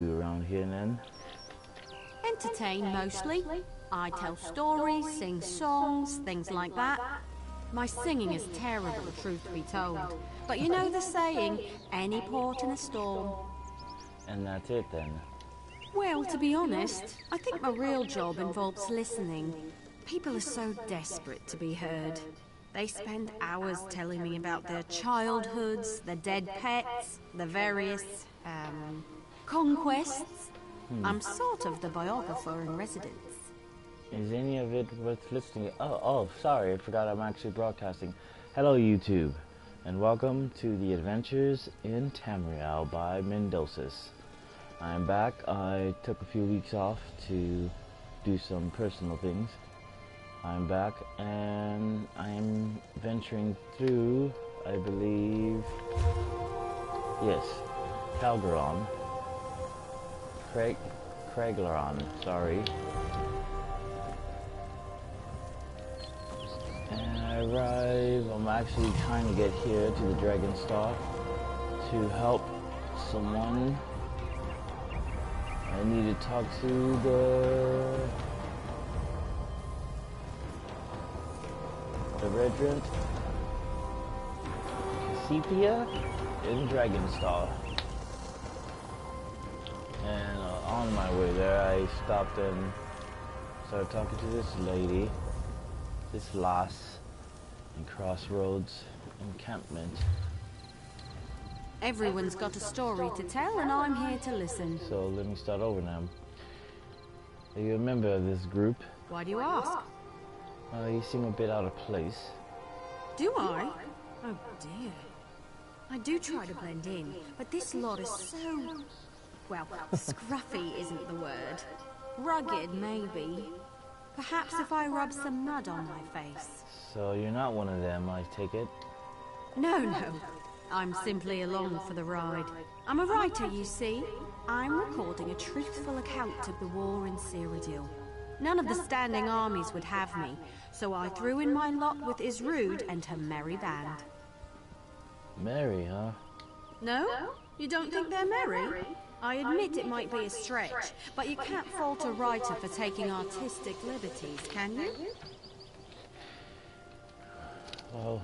Around here then? Entertain mostly. I tell stories, sing songs, things like that. My singing is terrible, truth be told. But you know the saying, any port in a storm. And that's it then? Well, to be honest, I think my real job involves listening. People are so desperate to be heard. They spend hours telling me about their childhoods, their dead pets, their various, conquests. I'm sort of the biographer in residence. Is any of it worth listening? Oh, sorry, I forgot I'm actually broadcasting. Hello, YouTube, and welcome to the Adventures in Tamriel by Mendozis. I'm back. I took a few weeks off to do some personal things. I'm back, and I am venturing through, I believe, yes, Calgaron. Craiglaron, sorry. And I arrive, I'm actually trying to get here to the Dragon Star to help someone. I need to talk to the Redrant Cassiopeia in Dragonstar. And on my way there, I stopped and started talking to this lady, this lass, in Crossroads Encampment. Everyone's got a story to tell, and I'm here to listen. So let me start over now. Are you a member of this group? Why do you ask? You seem a bit out of place. Do I? Oh dear. I do try to blend in, but this lot is so... well, scruffy isn't the word. Rugged, maybe. Perhaps if I rub some mud on my face. So you're not one of them, I take it? No. I'm simply along for the ride. I'm a writer, you see. I'm recording a truthful account of the war in Cyrodiil. None of the standing armies would have me, so I threw in my lot with Isrud and her merry band. Merry, huh? No? You don't think they're merry? I admit it might be a stretch, but you can't fault a writer for taking artistic liberties, can you? Well,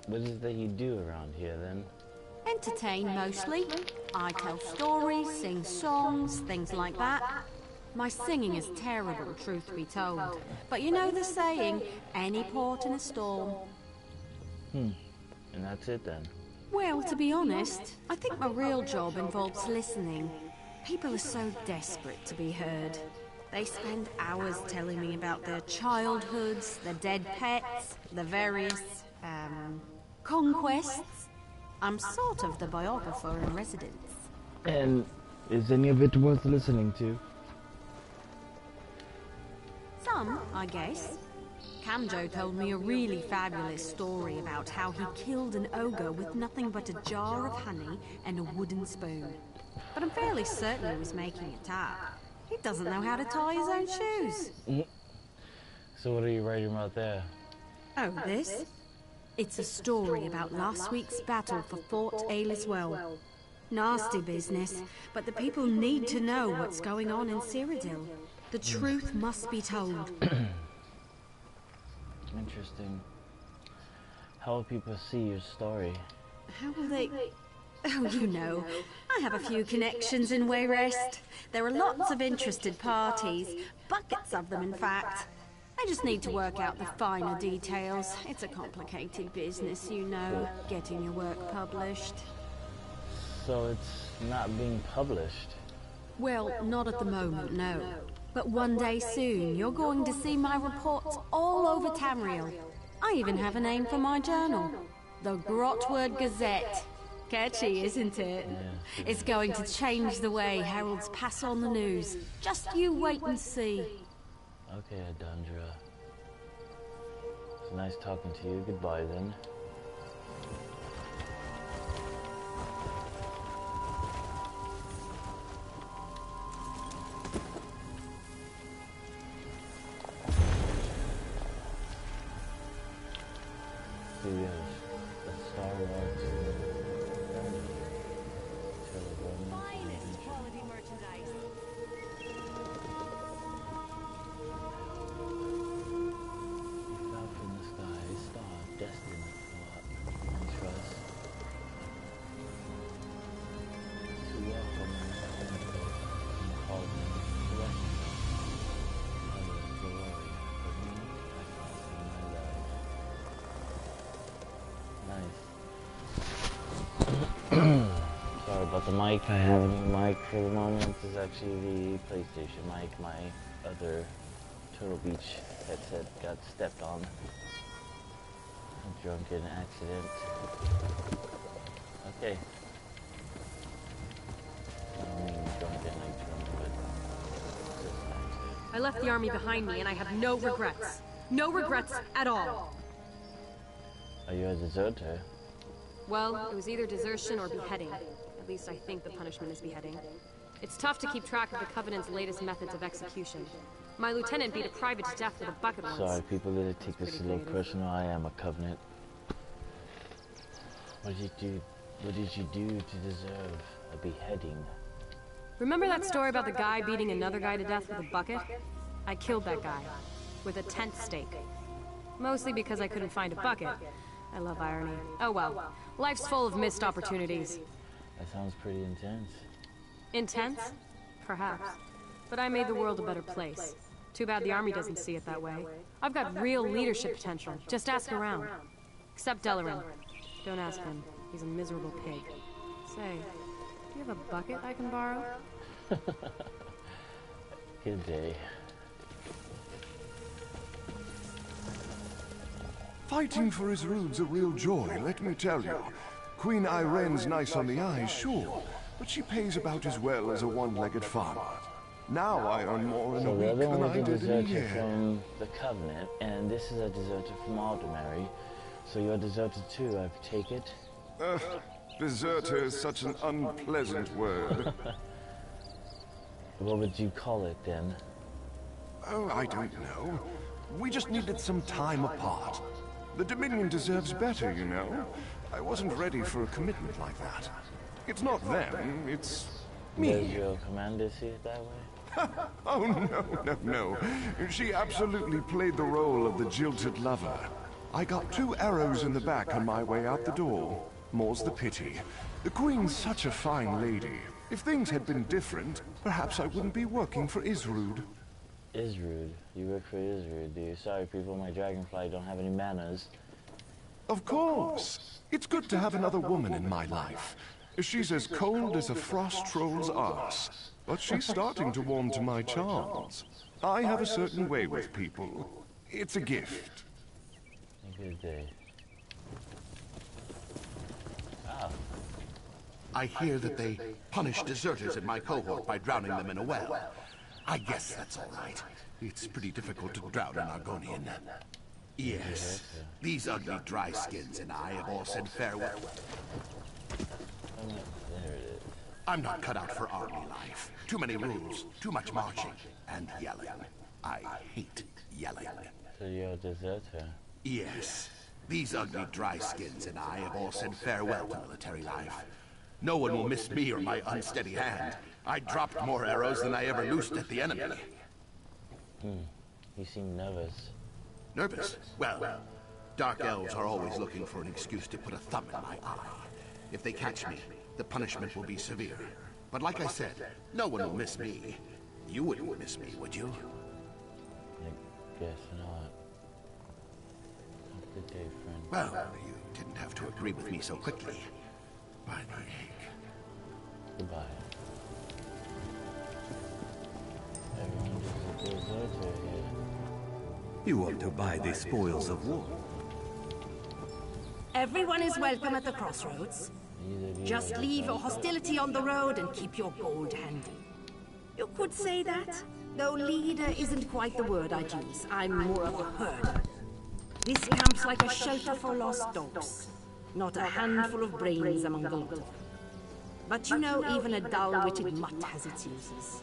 what is it that you do around here, then? Entertain, mostly. I tell stories, sing songs, things like that. My singing is terrible, truth be told. But you know the saying, any port in a storm. And that's it, then? Well, to be honest, I think my real job involves listening. People are so desperate to be heard. They spend hours telling me about their childhoods, their dead pets, their various, conquests. I'm sort of the biographer in residence. And is any of it worth listening to? Some, I guess. Camjo told me a really fabulous story about how he killed an ogre with nothing but a jar of honey and a wooden spoon. But I'm fairly certain he was making it up. He doesn't know how to tie his own shoes. So what are you writing about there? Oh, this? It's a story about last week's battle for Fort Aeliswell. Nasty business, but the people need to know what's going on in Cyrodiil. The truth must be told. Interesting. How will people see your story? How will they... Oh, you know, I have a few connections in Wayrest. There are lots of interested parties, buckets of them in fact. I just need to work out the finer details. It's a complicated business, you know, getting your work published. So it's not being published? Well, not at the moment, no. But one day soon, you're going to see my reports all over Tamriel. I even have a name for my journal. The Grotword Gazette. Catchy, isn't it? Yeah. It's going to change the way heralds pass on the news. Just you wait and see. Okay, Adandra. It's nice talking to you. Goodbye, then. Yes, the Star Wars. Finest quality merchandise. the mic I have, any mic for the moment is actually the PlayStation mic. My other Turtle Beach headset got stepped on. A drunken accident. Okay. I don't mean drunken like drunk, but just an accident. I left the army behind me and I have no regrets. No regrets at all. Are you a deserter? Well, it was either desertion or beheading. At least I think the punishment is beheading. It's tough to keep track of the Covenant's latest methods of execution. My lieutenant beat a private to death with a bucket once. Sorry, people, gonna take this a little personal. I am a Covenant. What did you do? What did you do to deserve a beheading? Remember that story about the guy beating another guy to death with a bucket? I killed that guy. With a tent stake. Mostly because I couldn't find a bucket. I love irony. Oh well. Life's full of missed opportunities. That sounds pretty intense. Intense? Perhaps. But I made the world a better place. Too bad the army doesn't see it that way. I've got real leadership potential. Just ask around. Except Delarin. Don't ask him. He's a miserable pig. Say, do you have a bucket I can borrow? Good day. Fighting for Isrude's a real joy, let me tell you. Queen Irene's nice on the eyes, sure, but she pays about as well as a one-legged farmer. Now I earn more in a week than I did in a year. From the Covenant, and this is a deserter from Aldemary. So you're a deserter too, I take it? Deserter is such an unpleasant word. What would you call it then? Oh, I don't know. We just needed some time apart. The Dominion deserves better, you know. I wasn't ready for a commitment like that. It's not them, it's me. Does your commander see it that way? Oh, no. She absolutely played the role of the jilted lover. I got 2 arrows in the back on my way out the door. More's the pity. The Queen's such a fine lady. If things had been different, perhaps I wouldn't be working for Isrude. Isrude? You work for Isrude, do you? Sorry people, my dragonfly don't have any manners. Of course. It's good to have another woman in my life. She's as cold as a frost troll's arse. But she's starting to warm to my charms. I have a certain way with people. It's a gift. A good day. I hear that they punish deserters in my cohort by drowning them in a well. I guess that's all right. It's pretty difficult to drown an Argonian. Yes, these ugly dry skins and I have all said farewell. There it is. I'm not cut out for army life. Too many rules, too much marching, and yelling. I hate yelling. So you're a deserter? Yes, these ugly dry skins and I have all said farewell to military life. No one will miss me or my unsteady hand. I dropped more arrows than I ever loosed at the enemy. You seem nervous. Nervous? Well, dark elves are always looking for an excuse to put a thumb in my eye. If they catch me, the punishment will be severe. But like I said, no one will miss me. You wouldn't miss me, would you? I guess not. Have a good day, friend. Well, you didn't have to agree with me so quickly. By the egg. Goodbye. Everyone is a deserter here. You want to buy the spoils of war? Everyone is welcome at the crossroads. Just leave your hostility on the road and keep your gold handy. You could say that, though leader isn't quite the word I'd use. I'm more of a herder. This camp's like a shelter for lost dogs. Not a handful of brains among the lot of them. But you know, even a dull-witted mutt has its uses.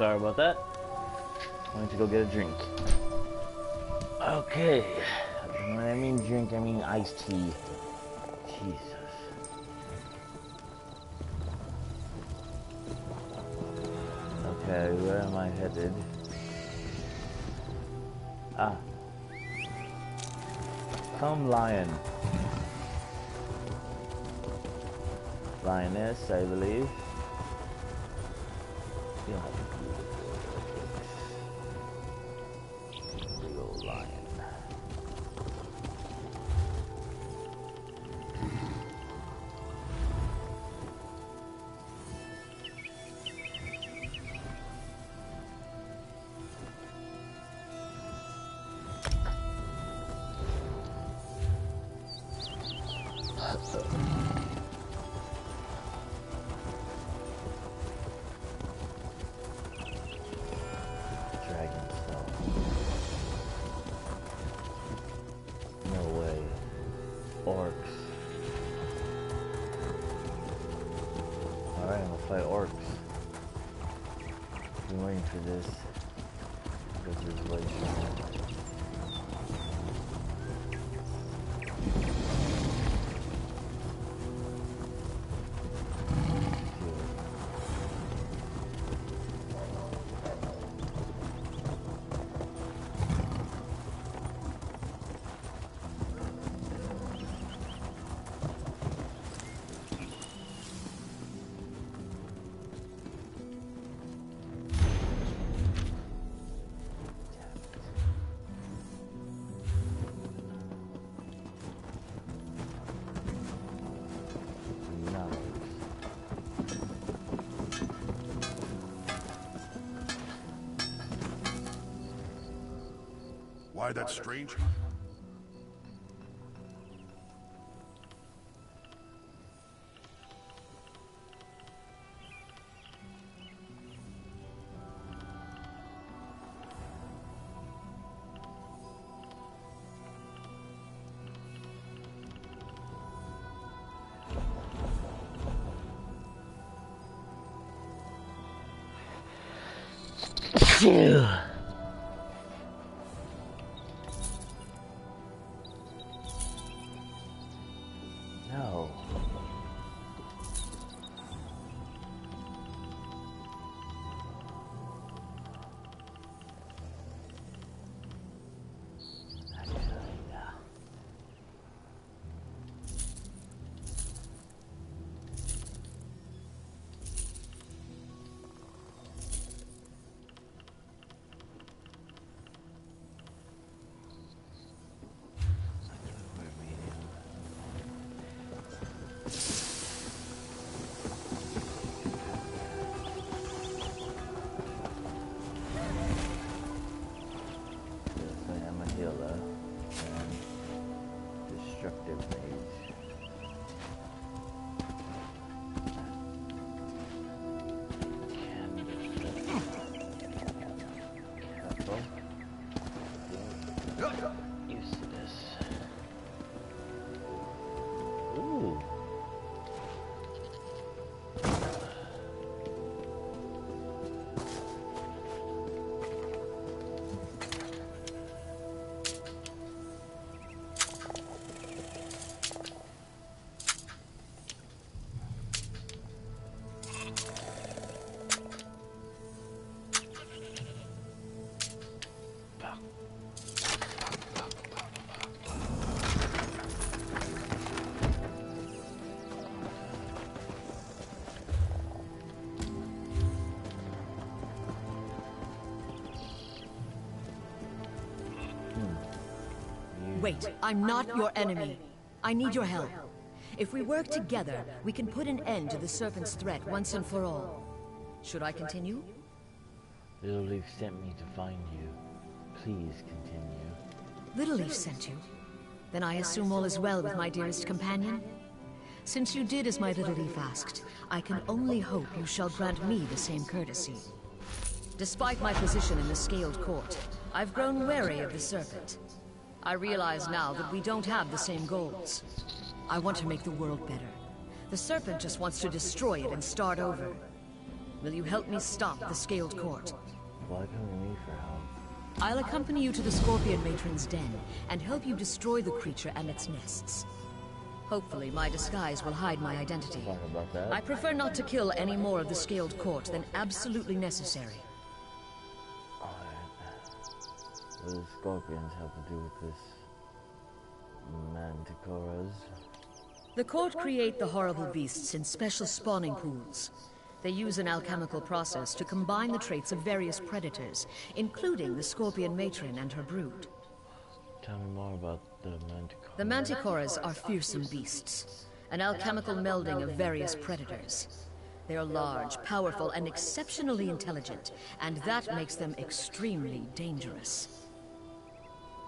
Sorry about that. I went to go get a drink. Okay. When I mean drink, I mean iced tea. Jesus. Okay, where am I headed? Ah. Come, lion. Lioness, I believe. You'll have to be big old lion. Fight orcs. Been waiting for this. Go through this way. Why that strange? Phew. No. Destructive mage. Careful. Used to this. Ooh. Wait, I'm not your enemy. I need your help. If we work together, we can put an end to the Serpent's threat once and for all. Should I continue? Little Leaf sent me to find you. Please continue. Little Leaf sent you? Then I assume all is well with my dearest companion? Since you did as my Little Leaf asked, I can only hope you shall grant me the same courtesy. Despite my position in the Scaled Court, I've grown wary of the Serpent. I realize now that we don't have the same goals. I want to make the world better. The Serpent just wants to destroy it and start over. Will you help me stop the Scaled Court? Why come to me for help? I'll accompany you to the Scorpion Matron's den and help you destroy the creature and its nests. Hopefully, my disguise will hide my identity. Sorry about that. I prefer not to kill any more of the Scaled Court than absolutely necessary. Alright. What do scorpions have to do with this? Manticoras? The Court create the horrible beasts in special spawning pools. They use an alchemical process to combine the traits of various predators, including the Scorpion Matron and her brood. Tell me more about the Manticoras. The Manticoras are fearsome beasts, an alchemical melding of various predators. They are large, powerful, and exceptionally intelligent, and that makes them extremely dangerous.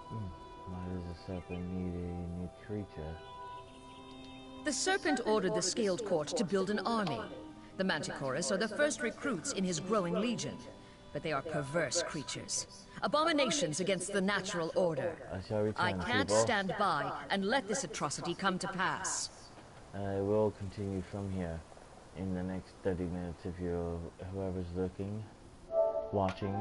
Why does a serpent need a unique creature? The Serpent ordered the Scaled Court to build an army. The Manticoras are the first recruits in his growing legion, but they are perverse creatures. Abominations against the natural order. I can't stand by and let this atrocity come to pass. I will continue from here in the next 30 minutes if you're whoever's looking, watching.